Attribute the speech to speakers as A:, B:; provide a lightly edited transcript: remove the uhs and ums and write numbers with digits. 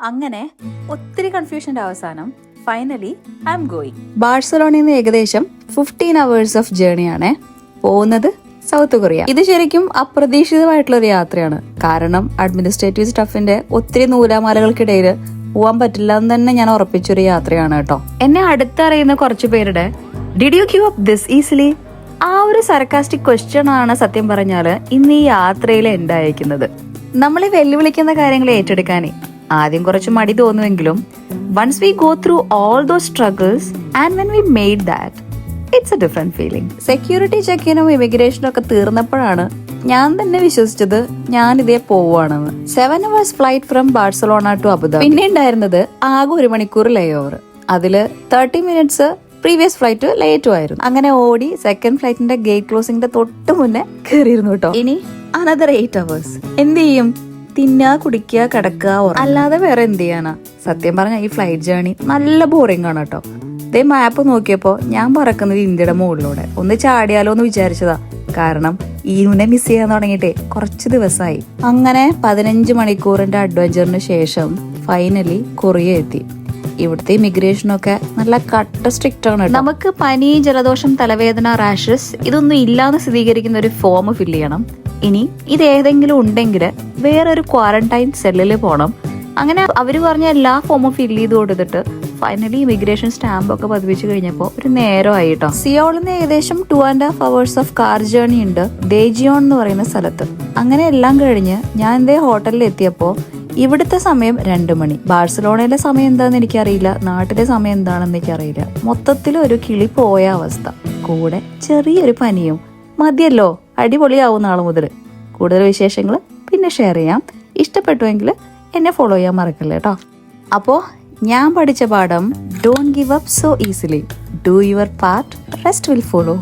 A: അങ്ങനെ ഒത്തിരി കൺഫ്യൂഷന്റെ അവസാനം ഫൈനലി ഐ എം ഗോയിങ്.
B: ബാഴ്സലോണയിൽ നിന്ന് ഏകദേശം 15 hours ഓഫ് ജേർണിയാണ് പോകുന്നത് സൗത്ത് കൊറിയ. ഇത് ശരിക്കും അപ്രതീക്ഷിതമായിട്ടുള്ള ഒരു യാത്രയാണ്. കാരണം അഡ്മിനിസ്ട്രേറ്റീവ് സ്റ്റാഫിന്റെ ഒത്തിരി നൂലാമാലകൾക്കിടയിൽ പോവാൻ പറ്റില്ല എന്ന് തന്നെ ഞാൻ ഉറപ്പിച്ചൊരു യാത്രയാണ് കേട്ടോ. എന്നെ അടുത്തറിയുന്ന കുറച്ചു പേരുടെ did you give up this easily ആ ഒരു സർക്കാസ്റ്റിക് ക്വസ്റ്റ്യൻ ആണ് സത്യം പറഞ്ഞാല് ഇന്ന് ഈ യാത്രയിൽ എന്റെ അയക്കുന്നത്. നമ്മളെ വെല്ലുവിളിക്കുന്ന കാര്യങ്ങൾ ഏറ്റെടുക്കാനേ ആദ്യം കുറച്ച് മടി തോന്നുമെങ്കിലും once we go through all those struggles and when we made that it's a different feeling. Security ചെക്കിനും ഇമിഗ്രേഷനും ഒക്കെ തീർന്നപ്പോഴാണ് ഞാൻ തന്നെ വിശ്വസിച്ചത് ഞാൻ ഇതേ പോവാണെന്ന്. 7 hours flight from Barcelona to Abu Dhabi. പിന്നെ ഉണ്ടായിരുന്നത് ആകെ 1 മണിക്കൂർ ലേ ഓവർ. അതില് 30 minutes പ്രീവിയസ് ഫ്ലൈറ്റ് ലേറ്റും ആയിരുന്നു. അങ്ങനെ ഓടി സെക്കൻഡ് ഫ്ലൈറ്റിന്റെ ഗേറ്റ് ക്ലോസിംഗിന്റെ തൊട്ട് മുന്നേ കയറിയിരുന്നു കേട്ടോ. ഇനി അനദർ 8 hours എന്ത് ചെയ്യും? തിന്നാ കുടിക്കുക കിടക്കുക അല്ലാതെ വേറെ എന്ത് ചെയ്യാനാ? സത്യം പറഞ്ഞ ഈ ഫ്ലൈറ്റ് ജേർണി നല്ല ബോറിംഗ് ആണ് കേട്ടോ. ഇതേ മാപ്പ് നോക്കിയപ്പോ ഞാൻ പറക്കുന്നത് ഇന്ത്യയുടെ മുകളിലൂടെ. ഒന്ന് ചാടിയാലോ എന്ന് വിചാരിച്ചതാ. കാരണം ഈനുനെ മിസ് ചെയ്യാൻ തുടങ്ങിയിട്ടേ കുറച്ച് ദിവസമായി. അങ്ങനെ 15 മണിക്കൂറിന്റെ അഡ്വഞ്ചറിന് ശേഷം ഫൈനലി കൊറിയ എത്തി. ഇവിടുത്തെ ഇമിഗ്രേഷനൊക്കെ നല്ല കട്ട സ്ട്രിക്റ്റ് ആണ്. നമുക്ക് പനി, ജലദോഷം, തലവേദന, റാഷസ് ഇതൊന്നും ഇല്ലാന്ന് സ്ഥിരീകരിക്കുന്ന ഒരു ഫോം ഫില്ല് ചെയ്യണം. ഇനി ഇത് ഏതെങ്കിലും ഉണ്ടെങ്കിൽ വേറൊരു ക്വാറന്റൈൻ സെല്ലിൽ പോകണം. അങ്ങനെ അവര് പറഞ്ഞ എല്ലാ ഫോമും ഫില്ല് ചെയ്ത് കൊടുത്തിട്ട് ഫൈനലി ഇമിഗ്രേഷൻ സ്റ്റാമ്പ് ഒക്കെ പതിപ്പിച്ച് കഴിഞ്ഞപ്പോൾ ഒരു നേരമായി കേട്ടോ. സിയോളിൽ നിന്ന് ഏകദേശം 2.5 hours ഓഫ് കാർ ജേർണി ഉണ്ട് ഡേജിയോൺ എന്ന് പറയുന്ന സ്ഥലത്ത്. അങ്ങനെ എല്ലാം കഴിഞ്ഞ് ഞാൻ എന്തേ ഹോട്ടലിൽ എത്തിയപ്പോ ഇവിടുത്തെ സമയം 2 മണി. ബാഴ്സലോണയിലെ സമയം എന്താണെന്ന് എനിക്കറിയില്ല, നാട്ടിലെ സമയം എന്താണെന്ന് എനിക്കറിയില്ല. മൊത്തത്തിൽ ഒരു കിളി പോയ അവസ്ഥ. കൂടെ ചെറിയൊരു പനിയും. മതിയല്ലോ, അടിപൊളിയാവും നാളെ മുതൽ. കൂടുതൽ വിശേഷങ്ങൾ പിന്നെ ഷെയർ ചെയ്യാം. ഇഷ്ടപ്പെട്ടുവെങ്കിൽ എന്നെ ഫോളോ ചെയ്യാൻ മറക്കല്ലേ കേട്ടോ. അപ്പോൾ ഞാൻ പഠിച്ച പാഠം, don't give up so easily, do your part, rest will follow.